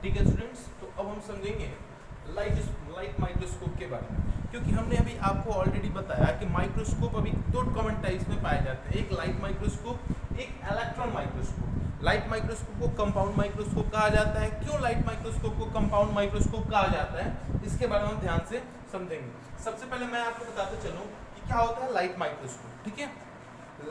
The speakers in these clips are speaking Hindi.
ठीक है स्टूडेंट्स, तो अब हम समझेंगे लाइट माइक्रोस्कोप के बारे में, क्योंकि हमने अभी आपको ऑलरेडी बताया कि माइक्रोस्कोप अभी दो कॉमन टाइप्स में पाए जाते हैं, एक लाइट माइक्रोस्कोप, एक इलेक्ट्रॉन माइक्रोस्कोप। लाइट माइक्रोस्कोप को कंपाउंड माइक्रोस्कोप कहा जाता है। क्यों लाइट माइक्रोस्कोप को कंपाउंड माइक्रोस्कोप कहा जाता है, इसके बारे में हम ध्यान से समझेंगे। सबसे पहले मैं आपको बताते चलूं कि क्या होता है लाइट माइक्रोस्कोप। ठीक है,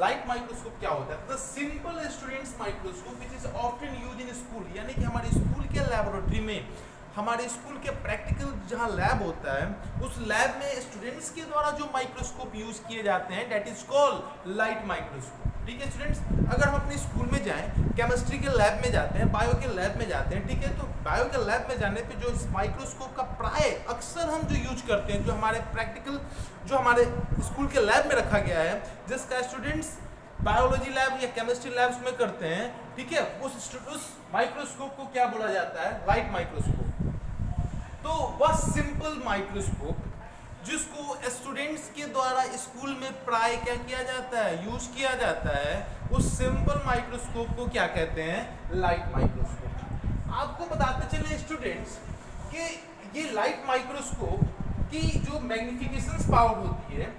लाइट माइक्रोस्कोप क्या होता है? The simple students microscope which is often used in school, यानी कि हमारे स्कूल के लैबोरेटरी में, हमारे स्कूल के प्रैक्टिकल जहां लैब होता है, उस लैब में स्टूडेंट्स के द्वारा जो माइक्रोस्कोप यूज किए जाते हैं that is called light microscope. ठीक है स्टूडेंट्स, अगर हम अपने स्कूल में जाएं, केमिस्ट्री के लैब में जाते हैं, बायो के लैब में जाते हैं, ठीक है, तो बायो के लैब में जाने पे जो माइक्रोस्कोप का प्राय अक्सर हम जो यूज करते हैं, जो हमारे प्रैक्टिकल जो हमारे स्कूल के लैब में रखा गया है, जिसका स्टूडेंट्स बायोलॉजी लैब या केमिस्ट्री लैब्स में करते हैं, ठीक है, उस माइक्रोस्कोप को क्या बोला जाता है? Light microscope. तो वह सिंपल माइक्रोस्कोप जिसको स्टूडेंट्स के द्वारा स्कूल में प्राय क्या किया जाता है? यूज किया जाता है, उस सिंपल माइक्रोस्कोप को क्या कहते हैं? Light microscope. आपको बताते चले स्टूडेंट्स कि ये लाइट माइक्रोस्कोप की जो मैग्निफिकेशन पावर होती है,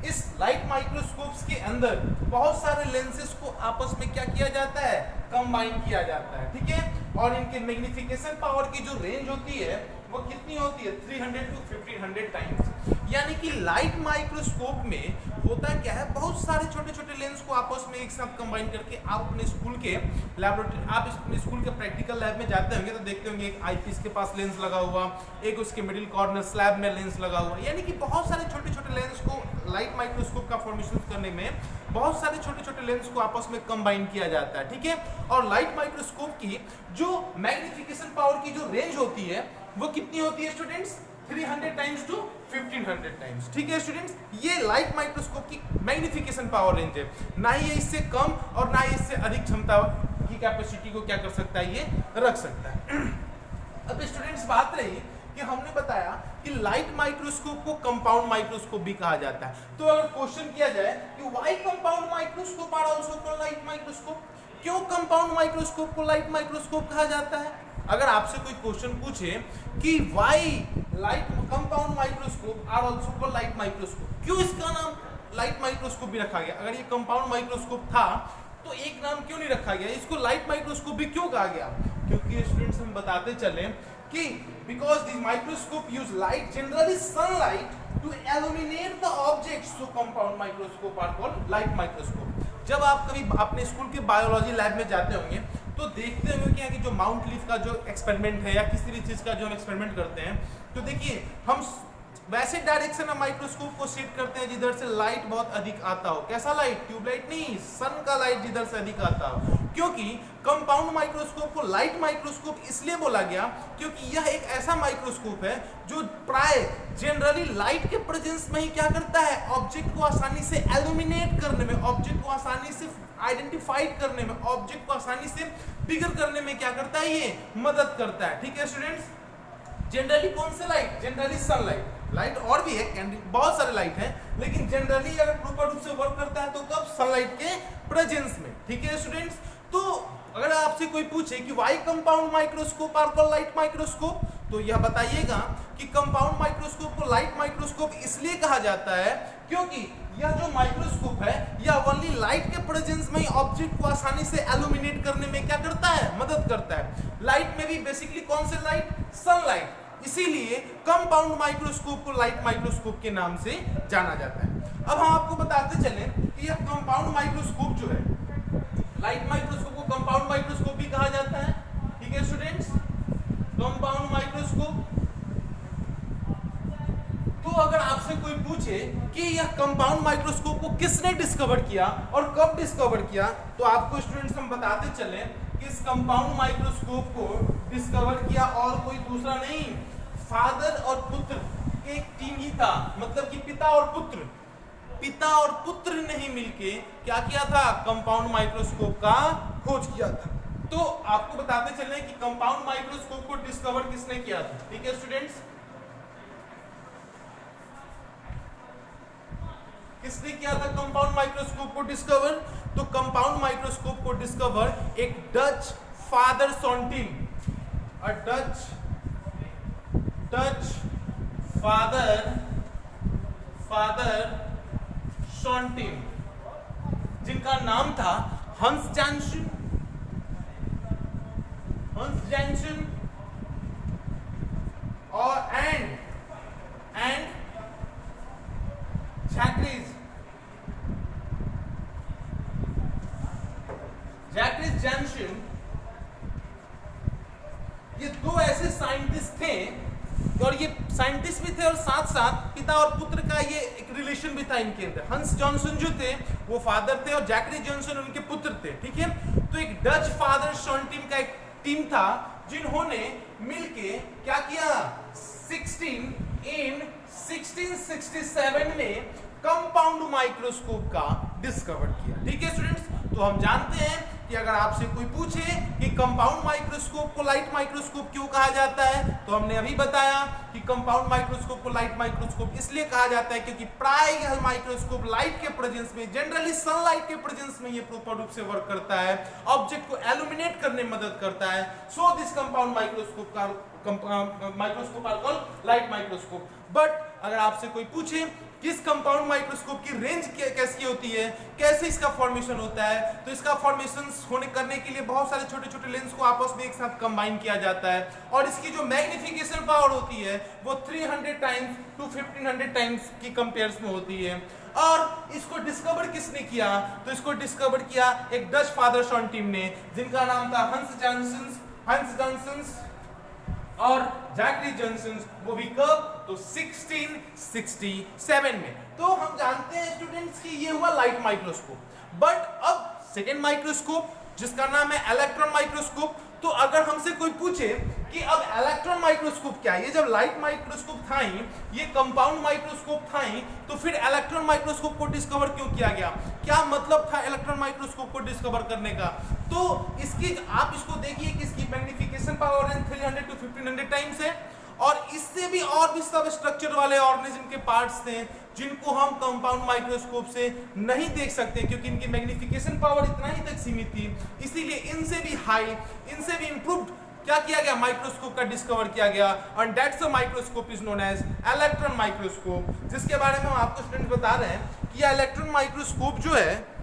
इस लाइट माइक्रोस्कोप्स के अंदर बहुत सारे लेंसेज को आपस में क्या किया जाता है? कंबाइन किया जाता है। ठीक है, और इनके मैग्निफिकेशन पावर की जो रेंज होती है वो कितनी होती है? 300 to 1500 टाइम्स। यानी कि लाइट माइक्रोस्कोप में होता क्या है, बहुत सारे छोटे छोटे लेंस को आपस में एक साथ कंबाइन करके आप अपने स्कूल के लैबोरेटरी, आप अपने स्कूल के प्रैक्टिकल लैब में जाते होंगे तो देखते होंगे एक आईपीस के पास लेंस लगा हुआ, एक उसके मिडिल कॉर्नर स्लैब में लेंस लगा हुआ, यानी कि बहुत सारे छोटे छोटे लेंस को लाइट माइक्रोस्कोप का फॉर्मेशन करने में बहुत सारे छोटे छोटे लेंस को आपस में कंबाइन किया जाता है। ठीक है, और लाइट माइक्रोस्कोप की जो मैग्निफिकेशन पावर की जो रेंज होती है वो कितनी होती है स्टूडेंट्स? 300 times to 1500 times. ठीक है स्टूडेंट्स, ये लाइट माइक्रोस्कोप की मैग्निफिकेशन पावर रेंज है। ना ही ये इससे कम और ना ही इससे अधिक क्षमता की कैपेसिटी को क्या कर सकता है? ये रख सकता है। अब स्टूडेंट्स बात रही कि हमने बताया कि लाइट माइक्रोस्कोप को कंपाउंड माइक्रोस्कोप भी कहा जाता है। तो अगर क्वेश्चन किया जाए कि why compound microscope are also called light microscope, क्यों कंपाउंड माइक्रोस्कोप को लाइट माइक्रोस्कोप कहा जाता है? अगर आपसे कोई क्वेश्चन पूछे कि why light compound microscope are also called light microscope, क्यों इसका नाम लाइट माइक्रोस्कोप भी रखा गया? अगर ये कंपाउंड माइक्रोस्कोप था तो एक नाम क्यों नहीं रखा गया, इसको लाइट माइक्रोस्कोप भी क्यों कहा गया? क्योंकि स्टूडेंट्स हम बताते चले कि because this microscope use light, generally sunlight, to illuminate the objects, so compound microscope are called light microscope. जब आप कभी अपने स्कूल के बायोलॉजी लैब में जाते होंगे तो देखते होंगे क्या कि जो माउंट लीफ का जो एक्सपेरिमेंट है या किसी भी चीज का जो हम एक्सपेरिमेंट करते हैं, तो देखिए हम वैसे डायरेक्शन में माइक्रोस्कोप को सेट करते हैं जिधर से लाइट बहुत अधिक आता हो। कैसा लाइट? ट्यूबलाइट नहीं, सन का लाइट जिधर से अधिक आता हो। क्योंकि कंपाउंड माइक्रोस्कोप को लाइट माइक्रोस्कोप इसलिए बोला गया क्योंकि यह एक ऐसा माइक्रोस्कोप है जो प्राय जनरली लाइट के प्रेजेंस में ही क्या करता है? ऑब्जेक्ट को आसानी से एल्यूमिनेट करने में, ऑब्जेक्ट को आसानी से आइडेंटिफाइड करने में, ऑब्जेक्ट को आसानी से फिगर करने में क्या करता है? ये मदद करता है। ठीक है स्टूडेंट्स, जनरली कौन से लाइट? Generally sunlight. लाइट और भी है, बहुत सारे लाइट हैं, लेकिन जनरली अगर प्रॉपर रूप से वर्क करता है तो कब? सनलाइट के प्रेजेंस में। ठीक है स्टूडेंट्स, तो अगर आपसे कोई पूछे कि why compound microscope are called light microscope, तो यह बताइएगा कि कंपाउंड माइक्रोस्कोप को लाइट माइक्रोस्कोप इसलिए कहा जाता है क्योंकि यह जो माइक्रोस्कोप है यह ओनली लाइट के प्रेजेंस में ही ऑब्जेक्ट को आसानी से एल्यूमिनेट करने में क्या करता है? मदद करता है। लाइट में भी बेसिकली कौन से लाइट? सनलाइट। इसीलिए कंपाउंड माइक्रोस्कोप को लाइट माइक्रोस्कोप के नाम से जाना जाता है। अब हम आपको बताते चले कि यह कंपाउंड माइक्रोस्कोप जो है, लाइट माइक्रोस्कोप को कंपाउंड माइक्रोस्कोप भी कहा जाता है। ठीक है स्टूडेंट्स, कंपाउंड माइक्रोस्कोप। तो अगर आपसे कोई पूछे कि यह कंपाउंड माइक्रोस्कोप को किसने डिस्कवर किया और कब डिस्कवर किया, तो आपको स्टूडेंट्स हम बताते चले कि इस कंपाउंड माइक्रोस्कोप को डिस्कवर किया और कोई दूसरा नहीं, फादर और पुत्र एक टीम ही था, मतलब कि पिता और पुत्र ने ही मिलके क्या किया था? कंपाउंड माइक्रोस्कोप का खोज किया था। तो आपको बताते चले कि कंपाउंड माइक्रोस्कोप को डिस्कवर किसने किया था? ठीक है स्टूडेंट्स, किसने किया था कंपाउंड माइक्रोस्कोप को डिस्कवर? तो कंपाउंड माइक्रोस्कोप को डिस्कवर एक डच फादर सोंटिन, a Dutch father Schoentim, जिनका नाम था हंस जैनसन और एंड जैक्रिस जैनसन। ये दो ऐसे साइंटिस्ट थे और ये साइंटिस्ट भी थे और साथ साथ पिता और पुत्र का ये एक रिलेशन भी था इनके अंदर। हंस जॉनसन जो थे वो फादर थे और जैक्रिस जॉनसन उनके पुत्र थे, ठीक है। तो एक डच फादर शॉन्टिम का एक टीम था जिन्होंने मिलके क्या किया, 1667 में कंपाउंड माइक्रोस्कोप का डिस्कवर किया, ठीक है स्टूडेंट्स। तो हम जानते हैं कि अगर आपसे कोई पूछे कि कंपाउंड माइक्रोस्कोप को लाइट माइक्रोस्कोप क्यों कहा जाता है, तो हमने अभी बताया कि कंपाउंड माइक्रोस्कोप को लाइट माइक्रोस्कोप इसलिए कहा जाता है क्योंकि प्राय यह माइक्रोस्कोप लाइट के प्रेजेंस में, जनरली सनलाइट के प्रेजेंस में ये प्रॉपर रूप से वर्क करता है, ऑब्जेक्ट को एल्यूमिनेट करने में मदद करता है। So this compound microscope are called light microscope. But अगर आपसे कोई पूछे किस कंपाउंड माइक्रोस्कोप की रेंज कैसी होती है, कैसे इसका फॉर्मेशन होता है, तो इसका फॉर्मेशन करने के लिए बहुत सारे छोटे छोटे लेंस को आपस में एक साथ कंबाइन किया जाता है और इसकी जो मैग्निफिकेशन पावर होती है वो 300 टाइम्स टू 1500 टाइम्स की कंपेयर्स में होती है। और इसको डिस्कवर किसने किया, तो इसको डिस्कवर किया एक डच फादर शॉन्टिम ने, जिनका नाम था हंस जॉनसन और जैक्रिस जॉनसन। वो भी कब, तो 1667 में। तो हम जानते हैं स्टूडेंट्स कि ये हुआ लाइट माइक्रोस्कोप। बट अब सेकेंड माइक्रोस्कोप जिसका नाम है इलेक्ट्रॉन माइक्रोस्कोप। तो अगर हमसे कोई पूछे कि अब इलेक्ट्रॉन माइक्रोस्कोप क्या है, ये जब लाइट माइक्रोस्कोप था ही, ये कंपाउंड माइक्रोस्कोप था ही, तो फिर इलेक्ट्रॉन माइक्रोस्कोप को डिस्कवर क्यों किया गया, क्या मतलब था इलेक्ट्रॉन माइक्रोस्कोप को डिस्कवर करने का। तो इसकी आप इसको देखिए कि इसकी मैग्निफिकेशन पावर 300 टू 1500 टाइम्स है और इससे भी और भी सब स्ट्रक्चर वाले ऑर्गेनिज्म के पार्ट्स थे जिनको हम कंपाउंड माइक्रोस्कोप से नहीं देख सकते क्योंकि इनकी मैग्निफिकेशन पावर इतना ही तक सीमित थी। इसीलिए इनसे भी हाई, इनसे भी इंप्रूव्ड क्या किया गया, माइक्रोस्कोप का डिस्कवर किया गया and that's a microscope is known as electron microscope, जिसके बारे में हम आपको स्टूडेंट बता रहे हैं कि इलेक्ट्रॉन माइक्रोस्कोप जो है